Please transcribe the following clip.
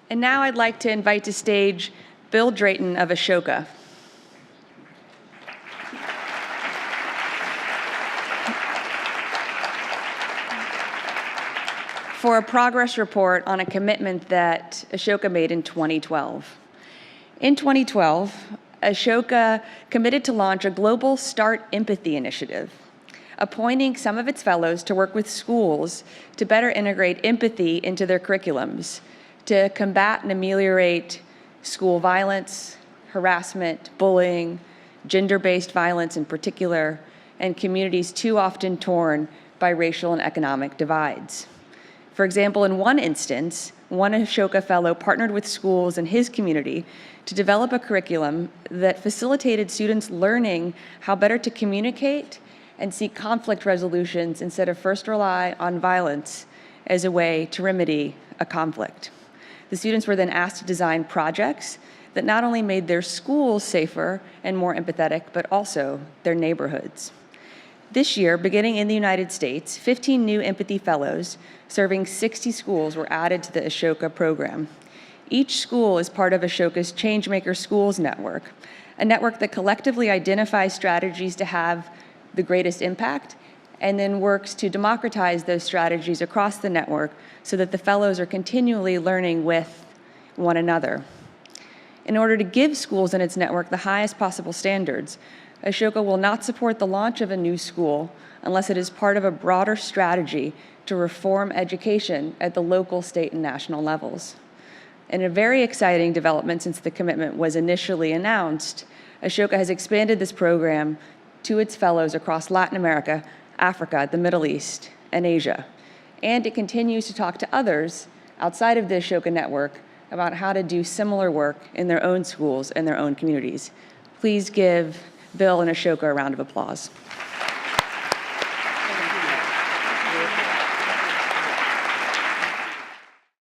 And now I'd like to invite to stage Bill Drayton of Ashoka. For a progress report on a commitment that Ashoka made in 2012. In 2012, Ashoka committed to launch a global Start Empathy initiative, appointing some of its fellows to work with schools to better integrate empathy into their curriculums, to combat and ameliorate school violence, harassment, bullying, gender-based violence in particular, and communities too often torn by racial and economic divides. For example, in one instance, one Ashoka fellow partnered with schools in his community to develop a curriculum that facilitated students learning how better to communicate and seek conflict resolutions instead of first rely on violence as a way to remedy a conflict. The students were then asked to design projects that not only made their schools safer and more empathetic, but also their neighborhoods. This year, beginning in the United States, 15 new empathy fellows serving 60 schools were added to the Ashoka program. Each school is part of Ashoka's Changemaker Schools network, a network that collectively identifies strategies to have the greatest impact and then works to democratize those strategies across the network so that the fellows are continually learning with one another. In order to give schools in its network the highest possible standards, Ashoka will not support the launch of a new school unless it is part of a broader strategy to reform education at the local, state, and national levels. In a very exciting development since the commitment was initially announced, Ashoka has expanded this program to its fellows across Latin America, Africa, the Middle East, and Asia. And it continues to talk to others outside of the Ashoka network about how to do similar work in their own schools and their own communities. Please give Bill and Ashoka a round of applause.